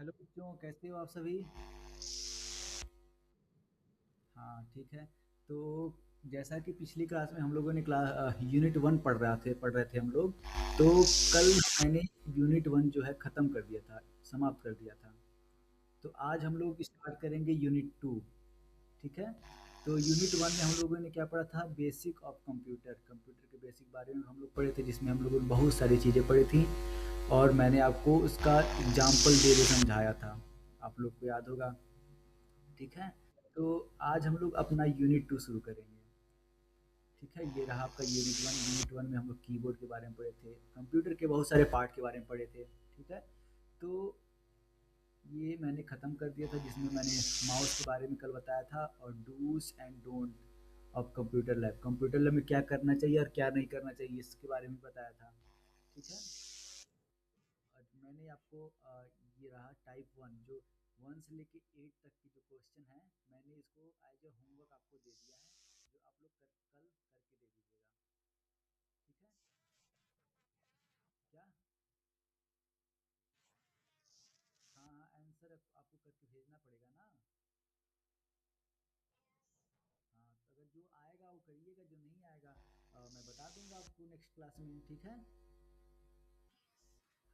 Hello बच्चों, कैसे हो आप सभी? हाँ, ठीक है। तो जैसा कि पिछली क्लास में हम लोगों ने यूनिट वन पढ़ रहे थे हम लोग। तो कल मैंने यूनिट वन जो है ख़त्म कर दिया था, समाप्त कर दिया था। तो आज हम लोग स्टार्ट करेंगे यूनिट टू। ठीक है। तो यूनिट वन में हम लोगों ने क्या पढ़ा था? Basic of computer. कंप्यूटर के बेसिक बारे में हम लोग पढ़े थे, जिसमें हम लोगों ने बहुत सारी चीज़ें पढ़ी थी। और मैंने आपको उसका एग्जाम्पल दे दे समझाया था। आप लोग को याद होगा। ठीक है। तो आज हम लोग अपना यूनिट टू शुरू करेंगे। ठीक है, ये रहा आपका यूनिट वन। यूनिट वन में हम लोग कीबोर्ड के बारे में पढ़े थे, कंप्यूटर के बहुत सारे पार्ट के बारे में पढ़े थे। ठीक है। तो ये मैंने ख़त्म कर दिया था, जिसमें मैंने माउस के बारे में कल बताया था, और do's and don't of computer lab. Computer lab में क्या करना चाहिए और क्या नहीं करना चाहिए, इसके बारे में बताया था। ठीक है। और मैंने आपको ये रहा टाइप वन, जो वन से लेके एट तक की जो क्वेश्चन है, मैंने इसको एज ए होमवर्क आपको दे दिया है, जो आप लोग कल करके दे दीजिएगा। ठीक है। क्या? हाँ हाँ, आंसर आपको करके भेजना पड़ेगा ना। हाँ, तो अगर जो आएगा वो करिएगा, जो नहीं आएगा मैं बता दूंगा आपको नेक्स्ट क्लास में। ठीक है।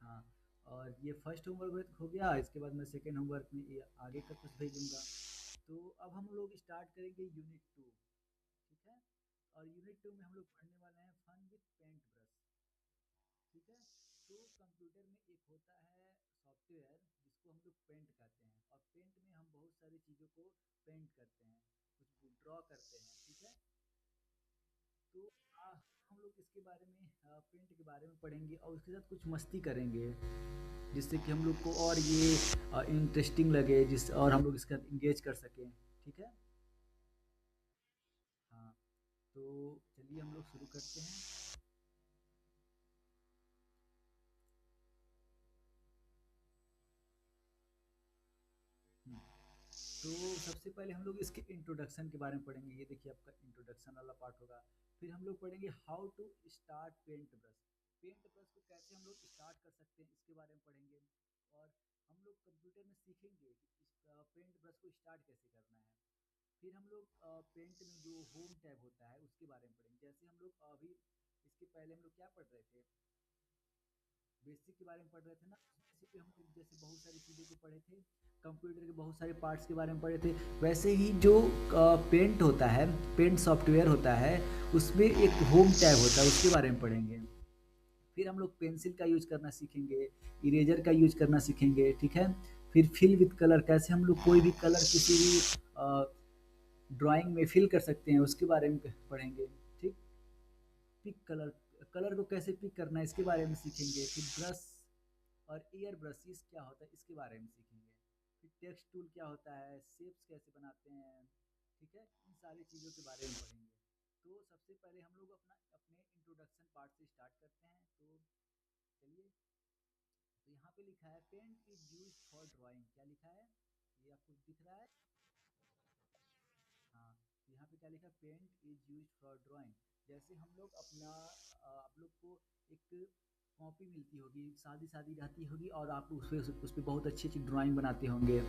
हाँ। और ये फर्स्ट होमवर्क हो गया, इसके बाद मैं सेकेंड होमवर्क में ये आगे का कुछ भेजूंगा। तो अब हम लोग स्टार्ट करेंगे यूनिट टू। ठीक है। और यूनिट टू में हम लोग पढ़ने वाले हैं फन विथ पेंट ब्रश। ठीक है। तो कंप्यूटर में एक होता है सॉफ्टवेयर, जिसको हम लोग पेंट कहते हैं, और पेंट में हम बहुत सारी चीज़ों को पेंट करते हैं, कुछ ड्रॉ करते हैं। ठीक है। तो आ, हम लोग इसके बारे में पेंट के बारे में पढ़ेंगे, और उसके साथ कुछ मस्ती करेंगे, जिससे कि हम लोग को और ये इंटरेस्टिंग लगे, जिस और हम लोग इसका इंगेज कर सकें। ठीक है। हाँ। तो चलिए हम लोग शुरू करते हैं। हम्म, तो सबसे पहले हम लोग इसके इंट्रोडक्शन के बारे में पढ़ेंगे। ये देखिए आपका इंट्रोडक्शन वाला पार्ट होगा। फिर हम लोग पढ़ेंगे how to start paint brush. Paint brush को कैसे हम लोग स्टार्ट कर सकते हैं, इसके बारे में पढ़ेंगे। और हम लोग कंप्यूटर में सीखेंगे कि इस पेंट ब्रश को स्टार्ट कैसे करना है। फिर हम लोग पेंट में जो होम टैब होता है उसके बारे में पढ़ेंगे। जैसे हम लोग अभी इसके पहले हम लोग क्या पढ़ रहे थे? बेसिक के बारे में पढ़ रहे थे ना। बेसिक में हम लोग जैसे बहुत सारी चीज़ों को पढ़े थे, कंप्यूटर के बहुत सारे पार्ट्स के बारे में पढ़े थे। वैसे ही जो पेंट होता है, पेंट सॉफ्टवेयर होता है, उसमें एक होम टैब होता है, उसके बारे में पढ़ेंगे। फिर हम लोग पेंसिल का यूज करना सीखेंगे, इरेजर का यूज करना सीखेंगे। ठीक है। फिर फिल विथ कलर, कैसे हम लोग कोई भी कलर किसी भी ड्राइंग में फिल कर सकते हैं, उसके बारे में पढ़ेंगे। ठीक। पिक कलर, कलर को कैसे पिक करना है, इसके बारे में सीखेंगे। फिर ब्रश और एयर ब्रशेस क्या होता है, इसके बारे में सीखेंगे। फिर टेक्स्ट टूल क्या होता है, शेप्स कैसे बनाते हैं। ठीक है, इन सारी चीज़ों के बारे में पढ़ेंगे। तो सबसे पहले हम लोग अपने इंट्रोडक्शन पार्ट से स्टार्ट करते हैं। तो चलिए। तो यहाँ पे लिखा है paint is use for drawing. क्या लिखा है? ये आपको दिख रहा है? हाँ। तो यहाँ पे क्या लिखा है? Paint is use for drawing. जैसे हम लोग अपना आप लोग को एक कॉपी मिलती होगी, सादी सादी रहती होगी, और आप उस पे बहुत अच्छी अच्छी ड्राइंग बनाते होंगे,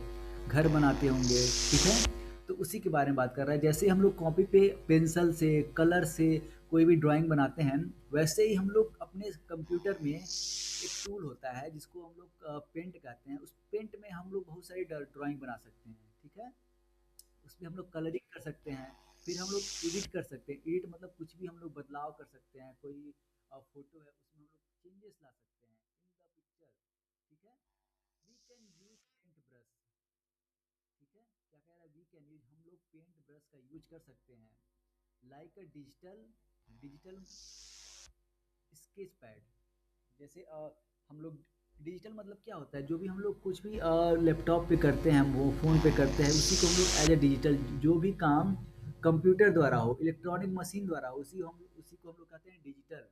घर बनाते होंगे। ठीक है। तो उसी के बारे में बात कर रहा है। जैसे हम लोग कॉपी पे पेंसिल से, कलर से कोई भी ड्राइंग बनाते हैं, वैसे ही हम लोग अपने कंप्यूटर में एक टूल होता है, जिसको हम लोग पेंट कहते हैं। उस पेंट में हम लोग बहुत सारी ड्राइंग बना सकते हैं। ठीक है। उसमें हम लोग कलरिंग कर सकते हैं। फिर हम लोग एडिट कर सकते हैं। एडिट मतलब कुछ भी हम लोग बदलाव कर सकते हैं। कोई फोटो है, उसमें हम लोग चेंजेस ला सकते हैं इन द पिक्चर। ठीक है। We can use paint brush. ठीक है। क्या कह रहा है? वी कैन यूज, हम लोग पेंट ब्रश का यूज कर सकते हैं, like a digital digital sketch pad. जैसे हम लोग डिजिटल मतलब क्या होता है, जो भी हम लोग कुछ भी लैपटॉप पे करते हैं, हम वो फ़ोन पे करते हैं, उसी को हम लोग एज ए डिजिटल, जो भी काम कंप्यूटर द्वारा हो, इलेक्ट्रॉनिक मशीन द्वारा हो, उसी को हम लोग कहते हैं डिजिटल।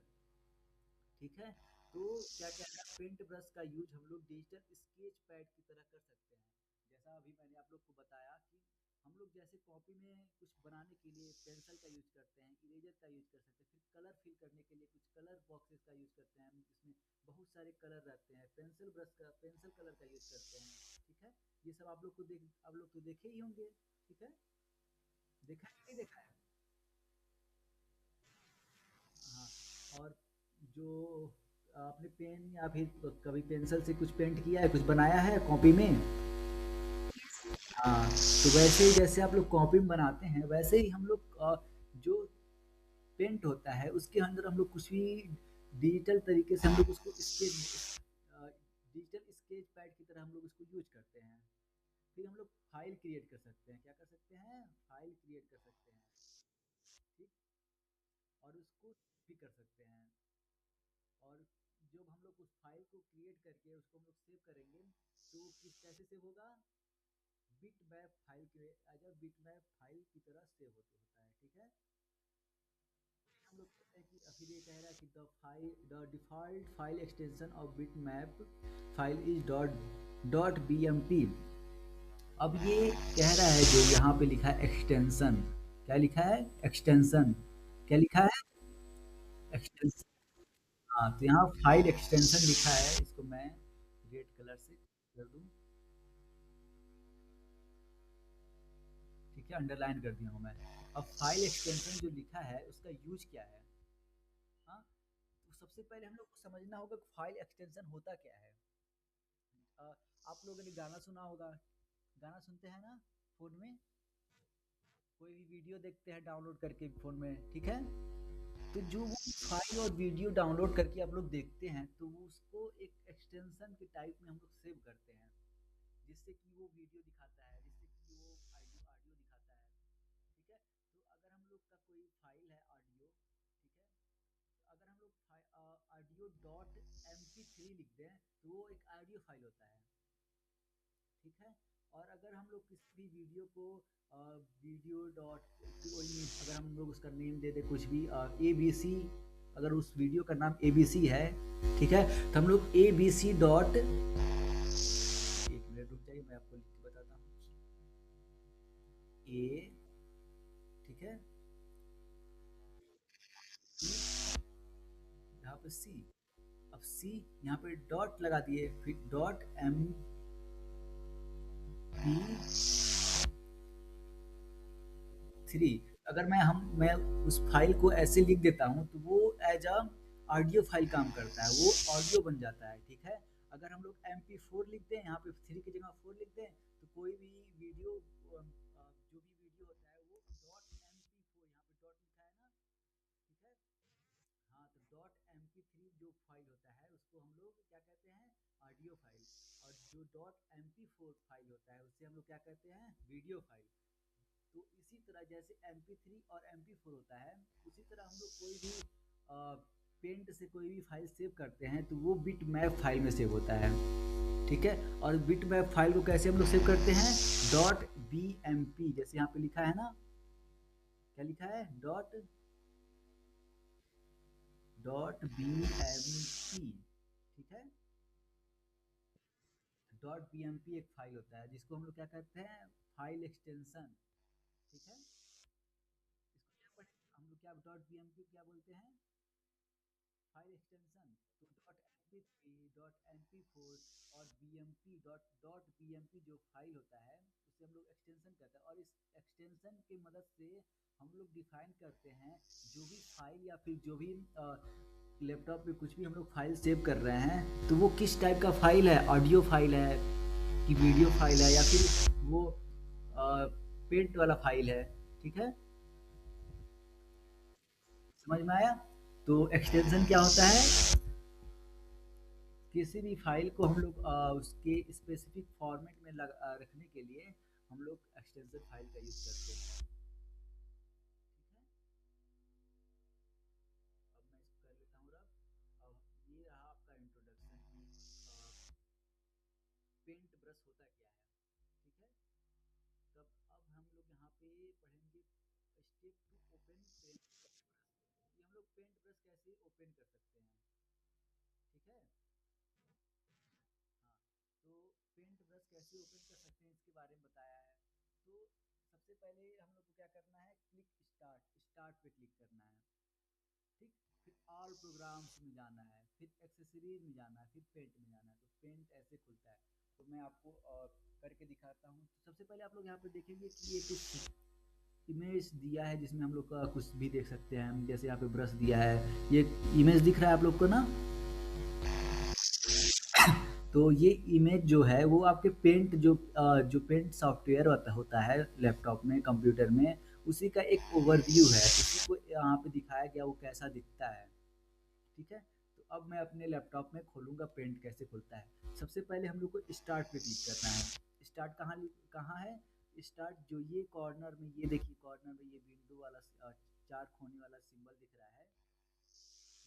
ठीक है। तो क्या कहना है, पेंट ब्रश का यूज हम लोग डिजिटल स्केच पैड की तरह कर सकते हैं। जैसा अभी मैंने आप लोग को बताया कि हम लोग जैसे कॉपी में कुछ बनाने के लिए पेंसिल का यूज करते हैं, इरेजर का यूज कर सकते हैं, फिर कलर फिल करने के लिए कुछ कलर बॉक्सेस का यूज करते हैं, जिसमें बहुत सारे कलर रहते हैं, पेंसिल कलर का यूज करते हैं। ठीक है। ये सब आप लोग तो देखे ही होंगे, ठीक है। देखा है कि नहीं देखा है? हाँ। और जो आपने पेन या फिर कभी पेंसिल से कुछ पेंट किया है, कुछ बनाया है कॉपी में? हाँ, तो वैसे ही जैसे आप लोग कॉपी में बनाते हैं, वैसे ही हम लोग जो पेंट होता है उसके अंदर हम लोग कुछ भी डिजिटल तरीके से हम लोग उसको डिजिटल स्केच पैड की तरह हम लोग उसको यूज करते हैं। फिर हम लोग फाइल क्रिएट कर सकते हैं, क्या कर सकते हैं, फाइल क्रिएट कर सकते हैं, ठीक। और उसको भी कर सकते हैं। और जब हम लोग उस फाइल को क्रिएट करके उसको हम लोग सेव करेंगे, तो किस कैसे सेव होगा, बिट मैप फाइल के as a bit map file की तरह सेव होता है, ठीक है। हम लोग कहते हैं कि फिर ये कह रहा है कि the default file extension of bit map file is dot B M P. अब ये कह रहा है जो यहाँ पे लिखा है एक्सटेंशन, क्या लिखा है, एक्सटेंशन, क्या लिखा है, एक्सटेंशन। हाँ, तो यहाँ फाइल एक्सटेंशन लिखा है, इसको मैं रेड कलर से कर दूं, ठीक है, अंडरलाइन कर दिया हूँ मैं। अब फाइल एक्सटेंशन जो लिखा है उसका यूज क्या है। हाँ, तो सबसे पहले हम लोग को समझना होगा कि फाइल एक्सटेंशन होता क्या है। अ, आप लोगों ने गाना सुना होगा, गाना सुनते हैं ना फोन में, कोई भी वीडियो देखते हैं डाउनलोड करके फोन में, ठीक है। तो जो वो फाइल और वीडियो डाउनलोड करके आप लोग देखते हैं, तो वो उसको एक एक्सटेंशन के टाइप में हम लोग सेव करते हैं, जिससे कि वो वीडियो दिखाता है, जिससे कि वो ऑडियो ऑडियो दिखाता है, ठीक है। तो अगर हम लोग का कोई फाइल है ऑडियो, ठीक है, तो अगर हम लोग audio dot M P three लिख दें, तो वो एक ऑडियो फाइल होता है, ठीक है। और अगर हम लोग किसी भी वीडियो को वीडियो डॉट कोई, अगर हम लोग उसका नेम दे दे कुछ भी ए बी सी, अगर उस वीडियो का नाम ए बी सी है, ठीक है, तो हम लोग ए बी सी डॉट, एक मिनट रुक जाइए मैं आपको लिख के बताता हूँ, ए, ठीक है, यहाँ पे सी, अब सी यहाँ पे डॉट लगा दिए, फिर डॉट एम पी थ्री। अगर मैं उस फाइल को ऐसे लिख देता हूँ, तो वो एज अ ऑडियो फाइल काम करता है, वो ऑडियो बन जाता है, ठीक है। अगर हम लोग एम पी फोर लिख दें, यहाँ पे थ्री की जगह फोर लिख दें, तो कोई भी वीडियो जो भी वीडियो होता है वो डॉट एम पी फोर, यहाँ पे डॉट लिखा है ना, ठीक है। हाँ, तो डॉट एम पी थ्री जो फाइल होता है उसको हम लोग क्या कहते हैं, ऑडियो फाइल। और जो dot M P four file होता है उससे हम लोग क्या कहते हैं, वीडियो फाइल। तो इसी तरह जैसे MP3 और MP4 होता है, उसी तरह हम लोग कोई भी पेंट से कोई भी फाइल सेव करते हैं, तो वो बिट मैप फाइल में सेव होता है, ठीक है। और बिट मैप फाइल को कैसे हम लोग सेव करते हैं, डॉट बी एम पी, जैसे यहाँ पे लिखा है ना, क्या लिखा है, dot dot B M P, ठीक है। डॉट बी एम पी एक फाइल होता है जिसको हम लोग क्या कहते हैं, फाइल एक्सटेंशन, ठीक है। इसको क्या पढ़े हम लोग, क्या डॉट बी एम पी क्या बोलते हैं, फाइल एक्सटेंशन। तो dot M P three, dot M P four और b M p dot dot B M p जो फाइल होता है उसे हम लोग एक्सटेंशन कहते हैं। और इस एक्सटेंशन की मदद से हम लोग डिफाइन करते हैं जो भी फाइल या फिर जो भी लैपटॉप पे कुछ भी हम लोग फाइल सेव कर रहे हैं, तो वो किस टाइप का फाइल है, ऑडियो फाइल है कि वीडियो फाइल है, या फिर वो पेंट वाला फाइल है, ठीक है। समझ में आया। तो एक्सटेंशन क्या होता है, किसी भी फाइल को हम लोग उसके स्पेसिफिक फॉर्मेट में रखने के लिए हम लोग एक्सटेंशन फाइल का यूज करते हैं, ठीक है। अब मैं इसको कर लेता हूँ रब। अब ये रहा आपका इंट्रोडक्शन की पेंट ब्रश होता क्या है, ठीक है। तब अब हम लोग यहाँ पे पढ़ेंगे step to open paint brush. ये हम लोग पेंट ब्रश कैसे ओपन कर सकते हैं, ठीक है। हाँ, तो पेंट ब्रश कैसे ओपन कर सकते हैं इसके बारे में बताया है। तो सबसे पहले हम लोग को क्या करना है, क्लिक स्टार्ट, स्टार्ट पे क्लिक करना है, ठीक। फिर ऑल प्रोग्राम्स में जाना है, फिर एक्सेसरीज में जाना है, फिर पेंट में जाना है। तो पेंट ऐसे खुलता है। तो मैं आपको करके दिखाता हूँ। तो सबसे पहले आप लोग यहाँ पे देखेंगे कि ये कुछ इमेज दिया है जिसमें हम लोग का कुछ भी देख सकते हैं। जैसे यहाँ पे ब्रश दिया है, ये इमेज दिख रहा है आप लोग को ना। तो ये इमेज जो है वो आपके पेंट जो पेंट सॉफ्टवेयर होता है लैपटॉप में, कंप्यूटर में, उसी का एक ओवरव्यू है। उसी को यहाँ पे दिखाया गया वो कैसा दिखता है। ठीक है। तो अब मैं अपने लैपटॉप में खोलूंगा पेंट कैसे खुलता है। सबसे पहले हम लोग को स्टार्ट पे क्लिक करना है। स्टार्ट कहाँ है? स्टार्ट जो ये कॉर्नर में, ये देखिए कॉर्नर में ये विंडो वाला चार कोने वाला सिंबल दिख रहा है,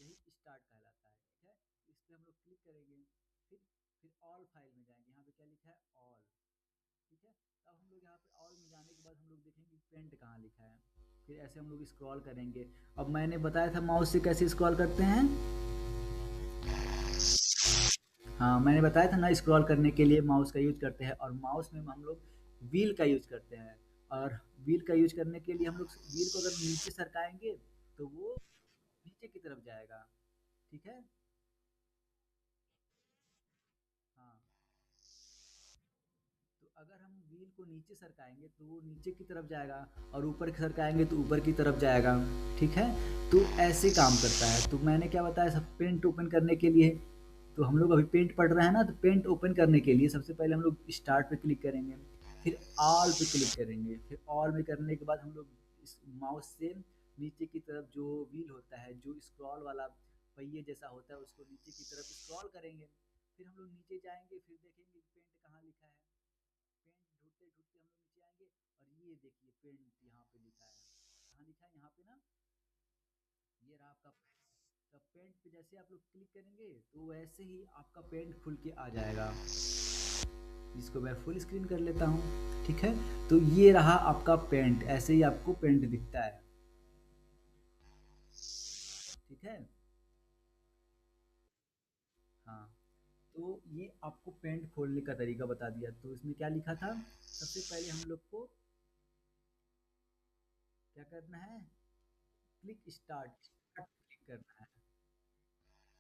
यही स्टार्ट कहलाता है। ठीक है। इस पे हम लोग क्लिक करेंगे। फिर फिर ऑल फाइल में जाएंगे। यहाँ पे क्या लिखा है? ऑल। ठीक है। अब हम लोग यहाँ पे ऑल में जाने के बाद हम लोग देखेंगे पेंट कहाँ लिखा है। फिर ऐसे हम लोग स्क्रॉल करेंगे। अब मैंने बताया था माउस से कैसे स्क्रॉल करते हैं। हाँ, मैंने बताया था ना, स्क्रॉल करने के लिए माउस का यूज करते हैं, और माउस में हम लोग व्हील का यूज करते हैं। और व्हील का यूज करने के लिए हम लोग व्हील को अगर नीचे सरकाएंगे तो वो नीचे की तरफ जाएगा। ठीक है। हाँ, तो अगर हम व्हील को नीचे सरकाएंगे तो वो नीचे की तरफ जाएगा, और ऊपर सरकाएंगे तो ऊपर की तरफ जाएगा। ठीक है। तो ऐसे काम करता है। तो मैंने क्या बताया, सब पेंट ओपन करने के लिए। तो हम लोग अभी पेंट पढ़ रहे हैं ना, तो पेंट ओपन करने के लिए सबसे पहले हम लोग स्टार्ट पे क्लिक करेंगे। फिर ऑल पे क्लिक करेंगे। फिर ऑल में करने के बाद हम लोग इस माउस से नीचे की तरफ जो व्हील होता है, जो स्क्रॉल वाला पहिए जैसा होता है, उसको नीचे की तरफ स्क्रॉल करेंगे। फिर हम लोग नीचे जाएंगे, फिर देखेंगे पेंट कहाँ लिखा है। पेंट ढूंढते ढूंढते हम लोग नीचे आएंगे, और ये देखिए पेंट यहाँ पे लिखा है। कहाँ लिखा है? यहाँ पे ना, ये रहा आपका पेंट। तो पेंट पे जैसे आप लोग क्लिक करेंगे तो वैसे ही आपका पेंट खुल के आ जाएगा। जिसको मैं फुल स्क्रीन कर लेता हूँ। ठीक है। तो ये रहा आपका पेंट, ऐसे ही आपको पेंट दिखता है। ठीक है। हाँ, तो ये आपको पेंट खोलने का तरीका बता दिया। तो इसमें क्या लिखा था, सबसे पहले हम लोग को क्या करना है? क्लिक स्टार्ट, क्लिक करना है।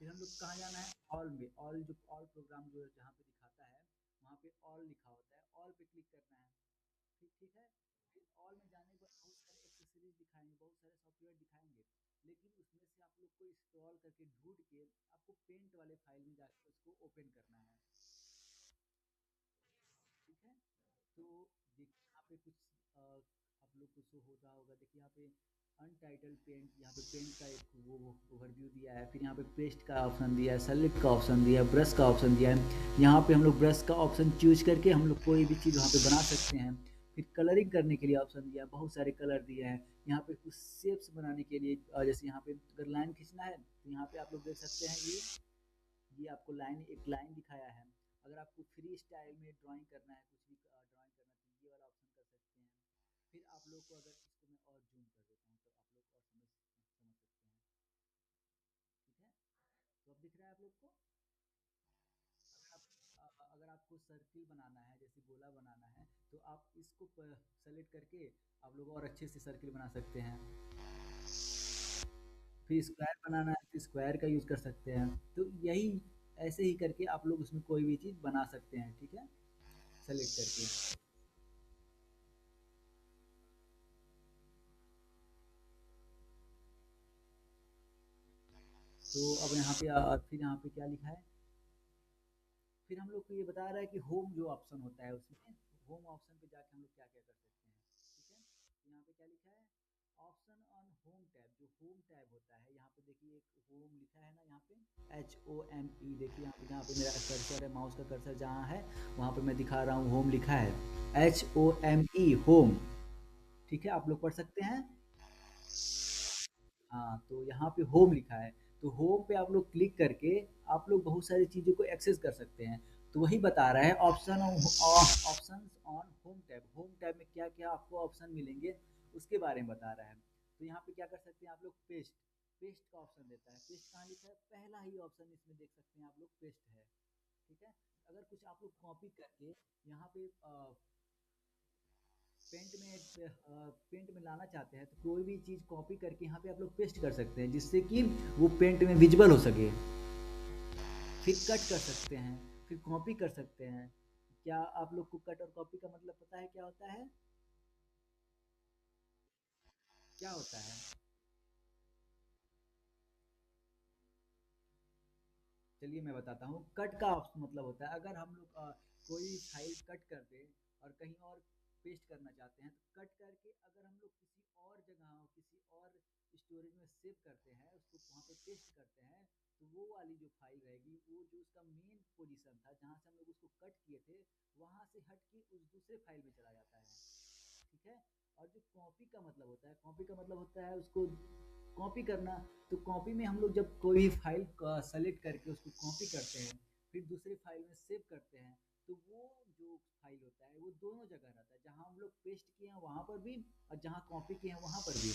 फिर हम लोग कहाँ जाना है? ऑल में। ऑल जो ऑल प्रोग्राम जो जहाँ पे दिखाता है, वहाँ पे ऑल लिखा होता है, ऑल पे क्लिक करना है। ठीक ठीक है। फिर ऑल में जाने के बाद बहुत सारे एक्सेसरीज दिखाएंगे, बहुत सारे सॉफ्टवेयर दिखाएंगे, लेकिन उसमें से आप लोग को स्क्रॉल करके ढूंढ के आपको पेंट वाले फाइल में जाकर उसको ओपन करना है। ठीक है। तो देखिए यहाँ पे कुछ आप लोग को शो होता होगा। देखिए यहाँ पे अनटाइटल्ड पेंट, यहाँ पे पेंट का एक वो ओवरव्यू दिया है। फिर यहाँ पे पेस्ट का ऑप्शन दिया है, सेलेक्ट का ऑप्शन दिया है, ब्रश का ऑप्शन दिया है। यहाँ पे हम लोग ब्रश का ऑप्शन चूज करके हम लोग कोई भी चीज़ वहाँ पे बना सकते हैं। फिर कलरिंग करने के लिए ऑप्शन दिया है, बहुत सारे कलर दिए हैं। यहाँ पे कुछ शेप्स बनाने के लिए जैसे यहाँ पे अगर लाइन खींचना है तो यहाँ पे आप लोग देख सकते हैं, ये आपको लाइन, एक लाइन दिखाया है। अगर आपको फ्री स्टाइल में ड्राइंग करना है, कुछ भी ड्राइंग करना है, तो ये वाला ऑप्शन कर सकते हैं। फिर आप लोग को, अगर इसको मैं और जूम कर देता हूँ तो आप लोग और समझ सकते हैं। ठीक है। तो अब दिख रहा है आप लोग को। अगर आपको सर्किल बनाना है, जैसे गोला बनाना है, तो आप इसको सेलेक्ट करके आप लोग और अच्छे से सर्किल बना सकते हैं। फिर स्क्वायर बनाना है तो स्क्वायर का यूज़ कर सकते हैं। तो यही ऐसे ही करके आप लोग उसमें कोई भी चीज़ बना सकते हैं। ठीक है। सेलेक्ट करके। तो अब यहाँ पे फिर यहाँ पे क्या लिखा है? फिर हम लोग को ये बता रहा है कि होम जो ऑप्शन होता है उसमें, होम ऑप्शन पे जाके हम लोग क्या क्या कर सकते हैं। ठीक है। तो यहाँ पे क्या लिखा है? Option on home tab. जो होम टैब होता है, यहाँ पे देखिए एक होम लिखा है ना, यहाँ पे HOME। देखिए यहाँ पे, जहाँ पे मेरा कर्सर है, माउस का कर्सर जहाँ है वहाँ पे मैं दिखा रहा हूँ, होम लिखा है, HOME, होम। ठीक है, आप लोग पढ़ सकते हैं। हाँ, तो यहाँ पे होम लिखा है। तो होम पे आप लोग क्लिक करके आप लोग बहुत सारी चीज़ों को एक्सेस कर सकते हैं। तो वही बता रहा है, option on home tab. Home tab में क्या क्या आपको ऑप्शन मिलेंगे उसके बारे में बता रहा है। तो यहाँ पे क्या कर सकते हैं आप लोग? पेस्ट, पेस्ट का ऑप्शन देता है। पेस्ट कहाँ लिखा है? पहला ही ऑप्शन इसमें देख सकते हैं आप लोग, पेस्ट है। ठीक है। अगर कुछ आप लोग कॉपी करके यहाँ पे पेंट में लाना चाहते हैं, तो कोई भी चीज़ कॉपी करके यहाँ पे आप लोग पेस्ट कर सकते हैं, जिससे कि वो पेंट में विजिबल हो सके। फिर कट कर सकते हैं, फिर कॉपी कर सकते हैं। क्या आप लोग को कट और कॉपी का मतलब पता है क्या होता है? क्या होता है? चलिए मैं बताता हूँ। कट का मतलब होता है अगर हम लोग कोई फाइल कट कर दें और कहीं और पेस्ट करना चाहते हैं तो कट करके अगर हम लोग किसी और जगह और किसी और स्टोरेज में सेव करते हैं, उसको वहाँ पे पेस्ट करते हैं, तो वो वाली जो फाइल रहेगी, वो जो उसका मेन पोजीशन था जहाँ से हम लोग उसको कट किए थे, वहाँ से हट के उस दूसरे फाइल में चला जाता है। ठीक है। और जो कॉपी का मतलब होता है, कॉपी का मतलब होता है उसको कॉपी करना। तो कॉपी में हम लोग जब कोई फाइल का सेलेक्ट करके उसको कॉपी करते हैं, फिर दूसरे फाइल में सेव करते हैं, तो वो जो फाइल होता है वो दोनों जगह रहता है, जहाँ हम लोग पेस्ट किए हैं वहाँ पर भी और जहाँ कॉपी किए हैं वहाँ पर भी।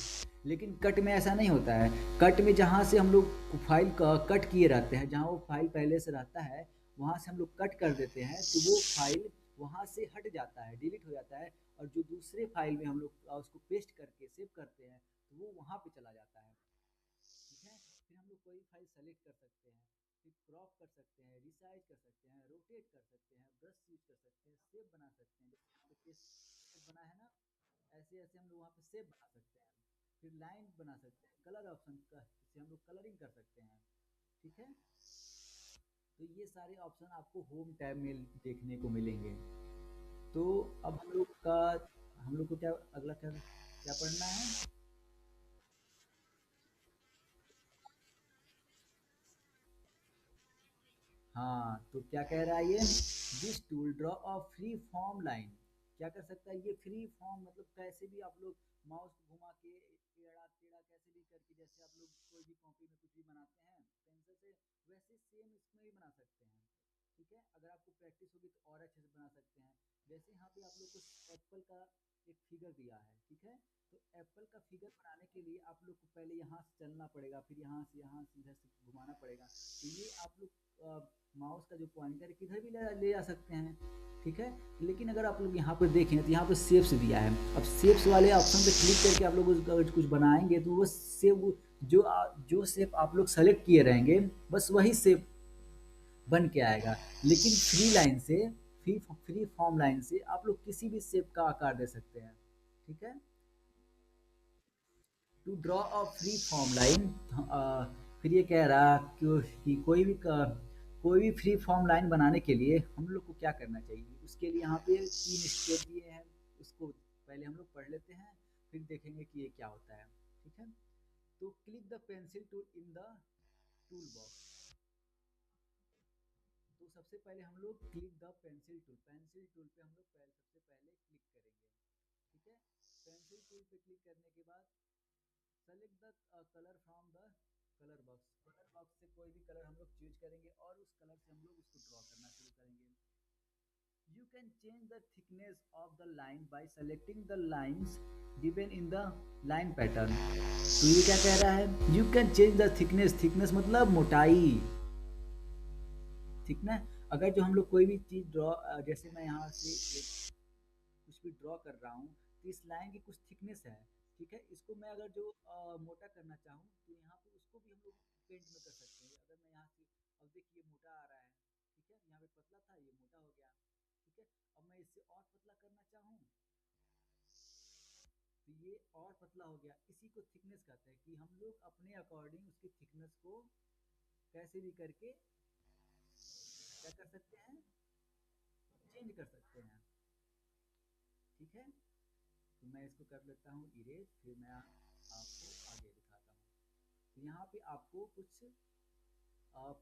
लेकिन कट में ऐसा नहीं होता है। कट में जहाँ से हम लोग फाइल का कट किए रहते हैं, जहाँ वो फाइल पहले से रहता है, वहाँ से हम लोग कट कर देते हैं तो वो फाइल वहाँ से हट जाता है, डिलीट हो जाता है। और जो दूसरे फाइल में हम लोग उसको पेस्ट करके सेव करते हैं, तो वो वहाँ पे चला जाता है। ठीक है। फिर हम लोग कोई फाइल सेलेक्ट कर सकते हैं, फिर क्रॉप कर सकते हैं, रिसाइज कर सकते हैं, रोटेट कर सकते हैं, ब्रश यूज कर सकते हैं, सेव बना सकते हैं, जैसे यहाँ पे पेस्ट बना है ना, ऐसे ऐसे हम लोग वहाँ पे सेव बना सकते हैं। फिर लाइन बना सकते हैं, कलर ऑप्शन का जैसे हम लोग कलरिंग कर सकते हैं। ठीक है। तो ये सारे ऑप्शन आपको होम टैब में देखने को मिलेंगे। तो अब हम लोग को क्या अगला क्या क्या पढ़ना है? हाँ, तो क्या कह रहा है ये? This tool draw a free form line. क्या कर सकता है ये? फ्री फॉर्म मतलब कैसे भी आप लोग माउस को घुमा के टेढ़ा टेढ़ा कैसे भी करके, जैसे आप लोग कोई भी कॉपी में कुछ भी बनाते हैं पेंसिल से, वैसे सेम इसमें भी बना सकते हैं। ठीक है। अगर आपको प्रैक्टिस होगी तो और अच्छे से बना सकते हैं। जैसे यहाँ पे आप लोग को एप्पल का एक फिगर दिया है। ठीक है। तो एप्पल का फिगर बनाने के लिए आप लोग को पहले यहाँ से चलना पड़ेगा, फिर यहाँ से इधर से घुमाना पड़ेगा। तो ये आप लोग माउस का जो पॉइंटर है किधर भी ले जा सकते हैं। ठीक है। लेकिन अगर आप लोग यहाँ पर देखें तो यहाँ पे शेप्स दिया है। अब शेप्स वाले ऑप्शन पे क्लिक करके आप लोग कुछ बनाएंगे तो वो शेप जो शेप आप लोग सेलेक्ट किए रहेंगे, बस वही शेप बन के आएगा। लेकिन फ्री लाइन से, फ्री फॉर्म लाइन से आप लोग किसी भी शेप का आकार दे सकते हैं। ठीक है। To draw a free form line, फिर ये कह रहा कि कोई भी फ्री फॉर्म लाइन बनाने के लिए हम लोग को क्या करना चाहिए, उसके लिए यहाँ पे 3 स्टेप दिए हैं। उसको पहले हम लोग पढ़ लेते हैं, फिर देखेंगे कि ये क्या होता है। ठीक है। तो click the pencil tool in the tool box. तो सबसे पहले हम लोग क्लिक द पेंसिल टूल पे हम लोग सबसे पहले क्लिक करेंगे। ठीक है। पेंसिल टूल पे क्लिक करने के बाद select the colour from the colour box. Colour box से कोई भी कलर हम लोग चूज करेंगे और उस कलर से हम लोग उसको ड्रॉ करना शुरू करेंगे। You can change the thickness of the line by selecting the lines given in the line pattern. तो ये क्या कह रहा है? You can change the thickness, thickness मतलब मोटाई। ठीक ना? अगर जो हम लोग कोई भी चीज ड्रॉ, जैसे मैं यहाँ से कुछ भी ड्रॉ कर रहा हूँ, तो इस लाइन की कुछ थिकनेस है। ठीक है। इसको मैं अगर जो मोटा करना चाहूँ तो यहाँ पे उसको भी हम लोग पेंट में कर सकते हैं। अगर मैं यहाँ से, अब देखिए मोटा आ रहा है। ठीक है। यहाँ पे पतला था, ये मोटा हो गया। ठीक है। अब मैं इससे और पतला करना चाहूँ तो ये और पतला हो गया। इसी को थिकनेस कहते हैं कि हम लोग अपने अकॉर्डिंग उसकी थिकनेस को कैसे भी करके क्या कर सकते हैं, चेंज कर सकते हैं। ठीक है। तो मैं इसको कर लेता हूँ इरेज, फिर मैं आपको आगे दिखाता हूँ। तो यहाँ पे आपको कुछ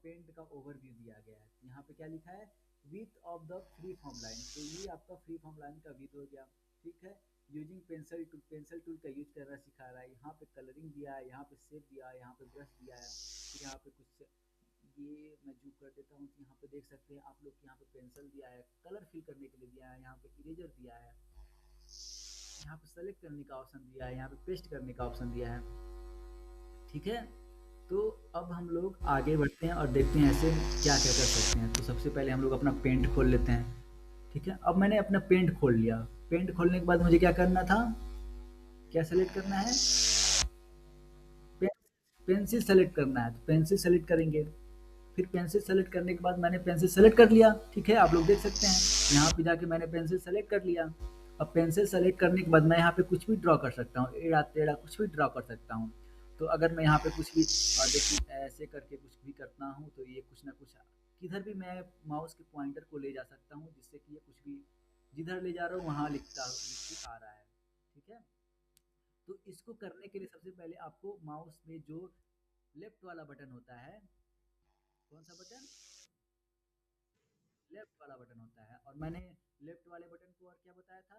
पेंट का ओवरव्यू दिया गया है। यहाँ पे क्या लिखा है? Width of the free form line. तो ये आपका फ्री फॉर्म लाइन का विथ हो गया। ठीक है। Using pencil tool, pencil tool का यूज करना सिखा रहा है। यहाँ पे कलरिंग दिया है, यहाँ पे शेप दिया है, यहाँ पे ब्रश दिया है, फिर यहाँ पे कुछ, ये मैं जूम कर देता हूँ तो यहाँ पे देख सकते हैं आप लोग, यहाँ पे पेंसिल दिया है, कलर फिल करने के लिए दिया है, यहाँ पे इरेजर दिया है, यहाँ पे सेलेक्ट करने का ऑप्शन दिया है, यहाँ पे पेस्ट करने का ऑप्शन दिया है। ठीक है। तो अब हम लोग आगे बढ़ते हैं और देखते हैं ऐसे क्या क्या कर सकते हैं। तो सबसे पहले हम लोग अपना पेंट खोल लेते हैं। ठीक है। अब मैंने अपना पेंट खोल लिया। पेंट खोलने के बाद मुझे क्या करना था, क्या सेलेक्ट करना है? पेंसिल सेलेक्ट करना है। तो पेंसिल सेलेक्ट करेंगे। फिर पेंसिल सेलेक्ट करने के बाद मैंने पेंसिल सेलेक्ट कर लिया, ठीक है, आप लोग देख सकते हैं यहाँ पे जाके मैंने पेंसिल सेलेक्ट कर लिया। अब पेंसिल सेलेक्ट करने के बाद मैं यहाँ पे कुछ भी ड्रॉ कर सकता हूँ, एड़ा टेढ़ा कुछ भी ड्रॉ कर सकता हूँ। तो अगर मैं यहाँ पे कुछ भी देखिए ऐसे करके कुछ भी करता हूँ तो ये कुछ ना कुछ किधर भी मैं माउस के पॉइंटर को ले जा सकता हूँ, जिससे कि ये कुछ भी जिधर ले जा रहा हूँ वहाँ लिख के आ रहा है, ठीक है। तो इसको करने के लिए सबसे पहले आपको माउस में जो लेफ्ट वाला बटन होता है, कौन सा बटन, लेफ्ट वाला बटन होता है, और मैंने लेफ्ट वाले बटन को और क्या बताया था,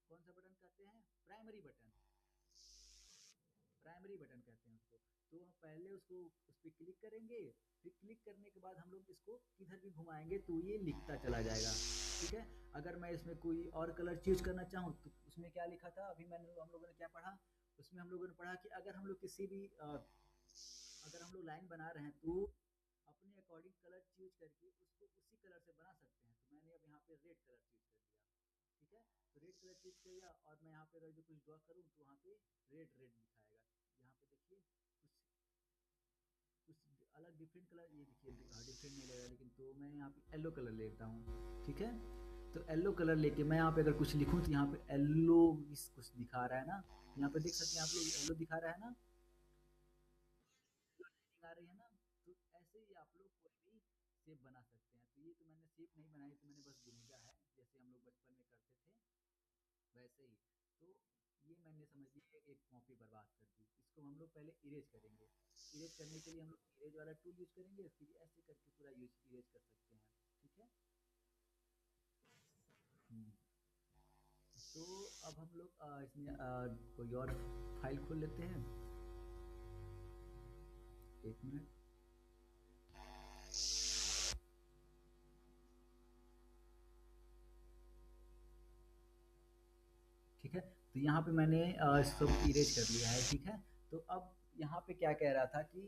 कौन सा बटन कहते हैं, प्राइमरी बटन, प्राइमरी बटन कहते हैं उसको। तो हम पहले उसको उस पर क्लिक करेंगे, फिर क्लिक करने के बाद हम लोग इसको किधर भी घुमाएंगे तो ये लिखता चला जाएगा, ठीक है। अगर मैं इसमें कोई और कलर चूज करना चाहूँ तो उसमें क्या लिखा था, अभी मैंने हम लोगों ने क्या पढ़ा, उसमें हम लोगों ने पढ़ा कि अगर हम लोग किसी भी अगर हम लोग लाइन बना रहे हैं तो अपने अकॉर्डिंग कलर चूज करके उसको उसी कलर से बना सकते हैं। तो मैंने अब यहाँ पे रेड कलर चूज कर लिया, ठीक है। तो रेड कलर चूज कर लिया और मैं यहाँ पे अगर जो कुछ ड्रॉ करूँ तो वहाँ पे रेड रेड दिखाएगा। यहाँ पे देखिए कुछ कुछ अलग डिफरेंट कलर, ये देखिए डिफरेंट नहीं लगा, लेकिन तो मैं यहाँ पे येलो कलर लेता हूँ, ठीक है। तो येलो कलर लेके मैं यहाँ पे अगर कुछ लिखूँ तो यहाँ पे येलो कुछ दिखा रहा है ना, यहाँ पे देख सकते हैं आप लोग येलो दिखा रहा है ना, आ रही है ना। तो ऐसे ही आप लोग कोई भी शेप बना सकते हैं। तो ये तो मैंने शेप नहीं बनाई, तो मैंने बस भेजा है जैसे हम लोग बचपन में करते थे वैसे ही। तो ये मैंने समझ लिया एक कॉपी बर्बाद कर दी, इसको हम लोग पहले इरेज करेंगे। इरेज करने के लिए हम लोग इरेज वाला टूल यूज करेंगे, फिर ऐसे करके पूरा यूज इरेज कर सकते हैं, ठीक है। हम्म, तो अब हम लोग इसमें कोई और फाइल खोल लेते हैं, एक मिनट। ठीक है, तो यहाँ पे मैंने सब इरेज कर लिया है, ठीक है। तो अब यहाँ पे क्या कह रहा था कि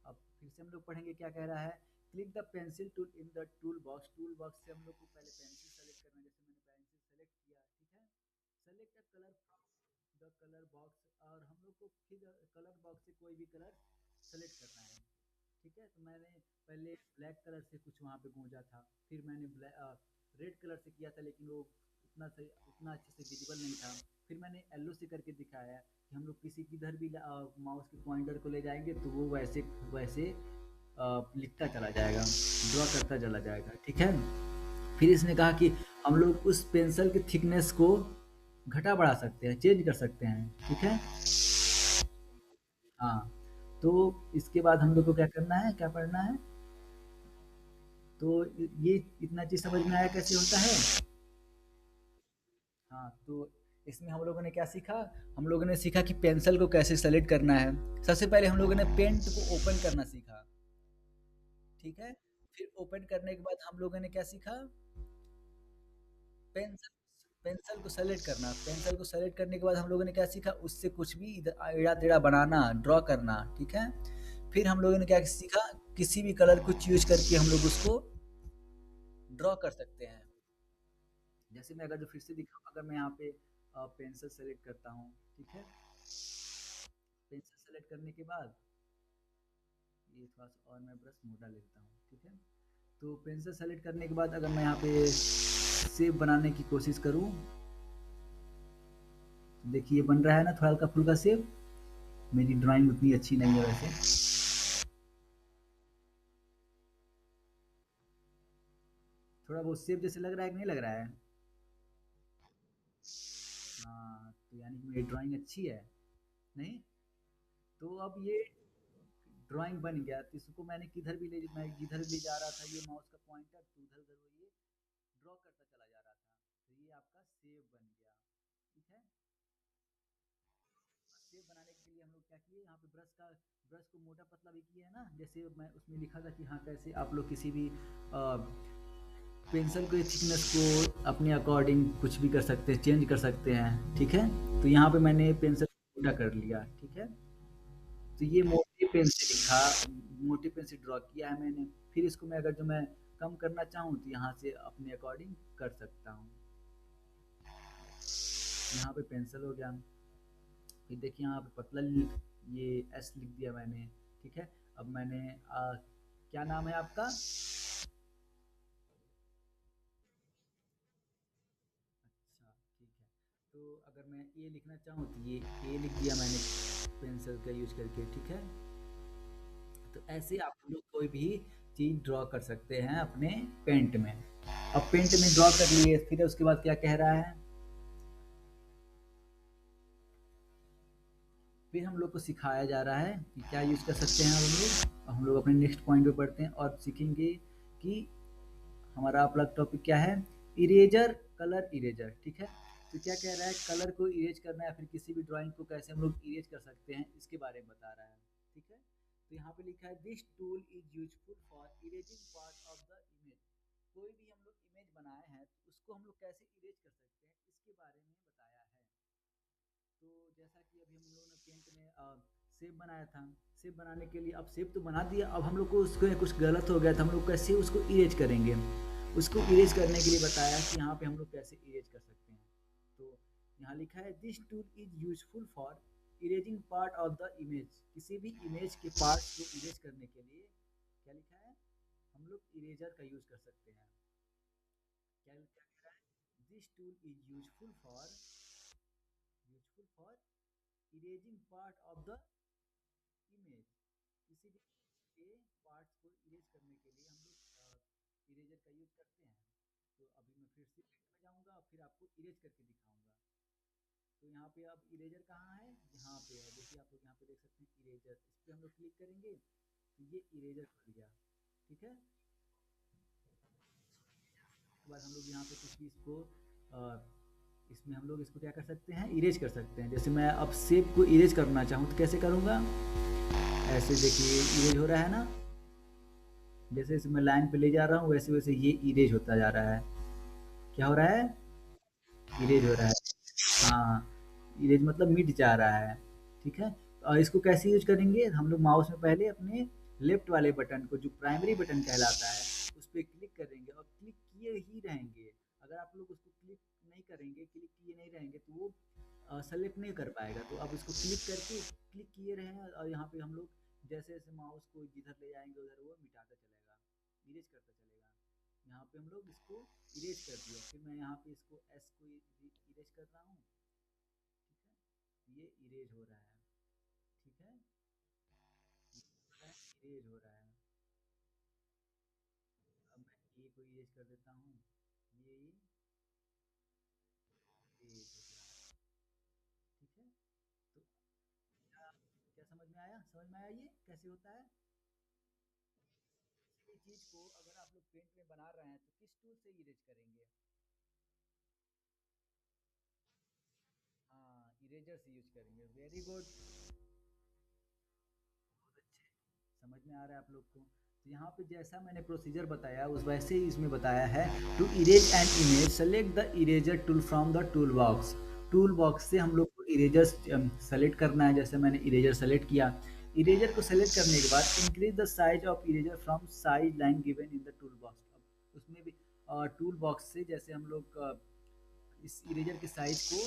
अब फिर से हम लोग पढ़ेंगे क्या कह रहा है। Click the pencil tool in the tool box से हम लोग को पहले पेंसिल सेलेक्ट करना है, जैसे मैंने पेंसिल सेलेक्ट किया, ठीक है। Select the colour from the colour box, और हम लोग को फिर कलर बॉक्स से कोई भी कलर सेलेक्ट करना है, ठीक है। तो मैंने पहले ब्लैक कलर से कुछ वहाँ पे गूंजा था, फिर मैंने रेड कलर से किया था, लेकिन वो उतना सही उतना अच्छे से विजिबल नहीं था। फिर मैंने येलो से करके दिखाया कि हम लोग किसी किधर भी माउस के पॉइंटर को ले जाएंगे तो वो वैसे वैसे लिखता चला जाएगा, ड्रॉ करता चला जाएगा, ठीक है। फिर इसने कहा कि हम लोग उस पेंसिल के थिकनेस को घटा बढ़ा सकते हैं, चेंज कर सकते हैं, ठीक है। हाँ, तो इसके बाद हम लोग को क्या करना है, क्या पढ़ना है, तो ये इतना चीज़ समझ में आया कैसे होता है। हाँ, तो इसमें हम लोगों ने क्या सीखा, हम लोगों ने सीखा कि पेंसिल को कैसे सेलेक्ट करना है। सबसे पहले हम लोगों ने पेंट को ओपन करना सीखा, ठीक है। फिर ओपन करने के बाद हम लोगों ने क्या सीखा, पेंसिल पेंसिल को सेलेक्ट करना। पेंसिल को सेलेक्ट करने के बाद हम लोगों ने क्या सीखा, उससे कुछ भी इधर टेढ़ा टेढ़ा बनाना, ड्रॉ करना, ठीक है। फिर हम लोगों ने क्या सीखा, किसी भी कलर को चूज करके हम लोग उसको ड्रॉ कर सकते हैं। जैसे मैं अगर जो फिर से दिखाऊँ, अगर मैं यहाँ पे पेंसिल सेलेक्ट करता हूँ, ठीक है। पेंसिल सेलेक्ट करने के बाद ये थोड़ा सा और मैं ब्रश मोटा लेता हूँ, ठीक है। तो पेंसिल सेलेक्ट करने के बाद अगर मैं यहाँ पे सेब बनाने की कोशिश करूँ, तो देखिए बन रहा है ना थोड़ा हल्का फुल्का सेब। मेरी ड्राइंग उतनी अच्छी नहीं है वैसे, थोड़ा बहुत सेब जैसे लग रहा है कि नहीं लग रहा है। हाँ, तो यानी कि मेरी ड्राइंग अच्छी है, नहीं। तो अब ये ड्राइंग बन गया, तो इसको मैं जिधर भी जा रहा था ये माउस का पॉइंटर, तो उधर उधर वो ये ड्रॉ करता चला जा रहा था। तो ये आपका सेव बन गया, ठीक है। सेव बनाने के लिए हम लोग क्या किए, यहाँ पे ब्रश को मोटा पतला भी किया है ना, जैसे मैं उसमें लिखा था कि हाँ कैसे आप लोग किसी भी पेंसिल के थिकनेस को अपने अकॉर्डिंग कुछ भी कर सकते हैं, चेंज कर सकते हैं, ठीक है। तो यहाँ पे मैंने पेंसिल मोटा कर लिया, ठीक है। तो ये मोटे पेन से लिखा, मोटे पेन से ड्रॉ किया है मैंने। फिर इसको मैं अगर जो मैं कम करना चाहूँ तो यहाँ से अपने अकॉर्डिंग कर सकता हूँ। यहाँ पे पेंसिल हो गया, फिर देखिए यहाँ पे ये एस लिख दिया मैंने, ठीक है। अब मैंने क्या नाम है आपका? अच्छा, ठीक है। तो अगर मैं ए लिखना चाहूँ तो ये ए लिख दिया मैंने पेंसिल का यूज करके, ठीक है। तो ऐसे आप लोग कोई भी चीज़ ड्रॉ कर सकते हैं अपने पेंट में। अब पेंट में ड्रॉ कर लिए, फिर उसके बाद क्या कह रहा है, फिर हम लोग को सिखाया जा रहा है कि क्या यूज़ कर सकते हैं हम लोग। अब हम लोग अपने नेक्स्ट पॉइंट पे पढ़ते हैं और सीखेंगे कि हमारा अपना टॉपिक क्या है, इरेजर, कलर इरेजर, ठीक है। तो क्या कह रहा है, कलर को इरेज करना है, फिर किसी भी ड्राइंग को कैसे हम लोग इरेज कर सकते हैं, इसके बारे में बता रहा है, ठीक है। तो यहाँ पे लिखा है this tool is useful for erasing part of the image. कोई भी हम लोग इमेज बनाए हैं तो उसको हम लोग कैसे इरेज कर सकते हैं, इसके बारे में बताया है। तो जैसा कि अभी हम लोगों ने पेंट में शेप बनाया था, शेप बनाने के लिए अब शेप तो बना दिया, अब हम लोग को उसको कुछ गलत हो गया था, हम लोग कैसे उसको इरेज करेंगे, उसको इरेज करने के लिए बताया कि यहाँ पे हम लोग कैसे इरेज कर सकते हैं। तो यहाँ लिखा है this tool is useful for erasing part of the image. किसी भी इमेज के पार्ट को इरेज करने के लिए क्या लिखा है, हम लोग इरेजर का यूज कर सकते हैं। क्या क्या कह रहा है, this tool is useful for erasing part of the image. किसी भी के पार्ट्स को इरेज करने के लिए हम लोग इरेजर का यूज करते हैं। तो अभी मैं फिर से पेंट में जाऊंगा और फिर आपको इरेज करके दिखाऊंगा। तो यहाँ पे अब इरेजर कहाँ है, यहाँ पे है, देखिए आप लोग यहाँ पे देख सकते हैं इरेजर, इस पर हम लोग क्लिक करेंगे तो ये इरेजर खुल गया, ठीक है। उसके बाद हम लोग यहाँ पे कुछ भी इसको इसमें हम लोग इसको क्या कर सकते हैं, इरेज कर सकते हैं। जैसे मैं अब शेप को इरेज करना चाहूँ तो कैसे करूँगा, ऐसे देखिए इरेज हो रहा है ना, जैसे जैसे मैं लाइन पे ले जा रहा हूँ वैसे वैसे ये इरेज होता जा रहा है। क्या हो रहा है, इरेज हो रहा है। हाँ, इरेज मतलब मिट जा रहा है, ठीक है। और इसको कैसे यूज करेंगे, हम लोग माउस में पहले अपने लेफ्ट वाले बटन को, जो प्राइमरी बटन कहलाता है, उस पर क्लिक करेंगे और क्लिक किए ही रहेंगे। अगर आप लोग उसको क्लिक नहीं करेंगे, क्लिक किए नहीं रहेंगे तो वो सेलेक्ट नहीं कर पाएगा। तो आप इसको क्लिक करके क्लिक किए रहें और यहाँ पे हम लोग जैसे जैसे माउस को जिधर ले जाएंगे उधर वो मिटाता चलेगा, इरेज करता चलेगा। यहाँ पे हम लोग इसको इरेज कर दिया, फिर मैं यहाँ पे इसको एस को इरेज कर रहा हूँ, ठीक है। ये इरेज हो रहा है, ठीक है, इरेज हो रहा है। अब मैं ए को इरेज कर देता हूँ, ये इरेज हो गया, ठीक है। तो क्या क्या समझ में आया, समझ में आया ये कैसे होता है। किसी भी चीज को अगर आप लोग पेंट में बना रहे हैं तो किस टूल से इरेज करेंगे, हाँ इरेजर से यूज करेंगे, वेरी गुड, बहुत अच्छे, समझ में आ रहा है आप लोग को। तो यहाँ पे जैसा मैंने प्रोसीजर बताया उस वैसे ही इसमें बताया है, to erase an image select the eraser tool from the tool box. Tool box से हम लोग को इरेजर सेलेक्ट करना है, जैसे मैंने इरेजर सेलेक्ट किया। इरेजर को सेलेक्ट करने के बाद increase the size of eraser from size line given in the tool box. उसमें भी टूल बॉक्स से जैसे हम लोग इस इरेजर के साइज को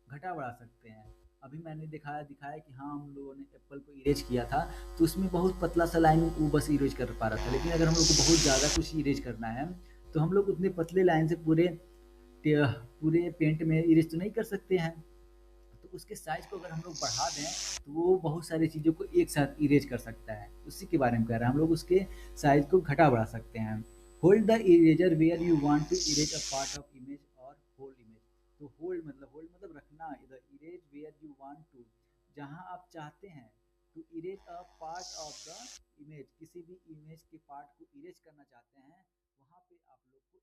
घटा बढ़ा सकते हैं। अभी मैंने दिखाया दिखाया कि हाँ हम लोगों ने एप्पल को इरेज किया था, तो उसमें बहुत पतला सा लाइन वो बस इरेज कर पा रहा था, लेकिन अगर हम लोग को बहुत ज़्यादा कुछ इरेज करना है तो हम लोग उतने पतले लाइन से पूरे पूरे पेंट में इरेज तो नहीं कर सकते हैं। तो उसके साइज को अगर हम लोग बढ़ा दें तो वो बहुत सारी चीज़ों को एक साथ इरेज कर सकता है, उसी के बारे में कह रहे हैं, हम लोग उसके साइज को घटा बढ़ा सकते हैं। Hold the eraser where you want to erase a part of image और होल्ड इमेज। तो होल्ड मतलब रखना, the erase where you want to, जहां आप चाहते हैं, to erase a part of the image, किसी भी इमेज के पार्ट को इरेज करना चाहते हैं, वहां पे आप लोग को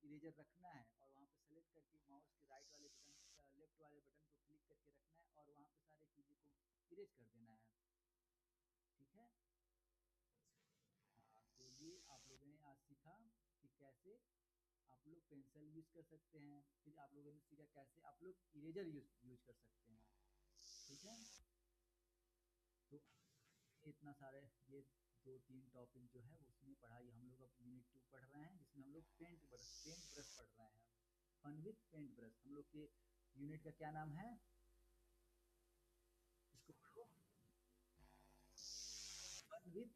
इरेजर रखना है और वहां पे सेलेक्ट करके माउस के राइट वाले बटन लेफ्ट वाले बटन को क्लिक करके रखना है और वहां पे सारी चीज़ों को इरेज कर देना है, ठीक है। हाँ, तो ये आप लोगों ने आज सीखा कि कैसे आप लोग पेंसिल यूज कर सकते हैं, फिर आप लोगों ने सीखा कैसे आप लोग इरेजर यूज कर सकते हैं, ठीक है। तो इतना सारे ये दो तीन टॉपिक जो है उसमें पढ़ाई हम लोग अब यूनिट 2 पढ़ रहे हैं, जिसमें हम लोग पेंट ब्रश पढ़ रहे हैं, फन विथ पेंट ब्रश। हम लोग के यूनिट का क्या नाम है, इसको पढ़ो, fun with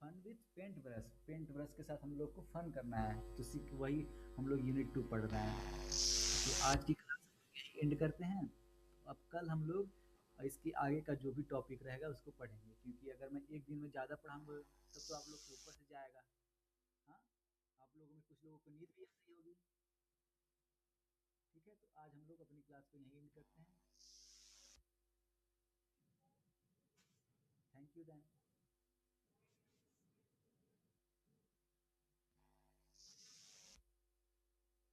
fun with paint brush के साथ हम लोग को फन करना है, तो सीख वही हम लोग यूनिट 2 पढ़ रहे हैं। तो आज की क्लास यही एंड करते हैं। अब कल हम लोग इसके आगे का जो भी टॉपिक रहेगा उसको पढ़ेंगे, क्योंकि अगर मैं एक दिन में ज़्यादा पढ़ाऊंगा तब तो आप लोग को ऊपर से जाएगा। हाँ, आप लोगों में कुछ लोगों को नींद भी आ रही होगी। ठीक है, तो आज हम लोग अपनी क्लास को यहीं एंड करते हैं। Thank you then.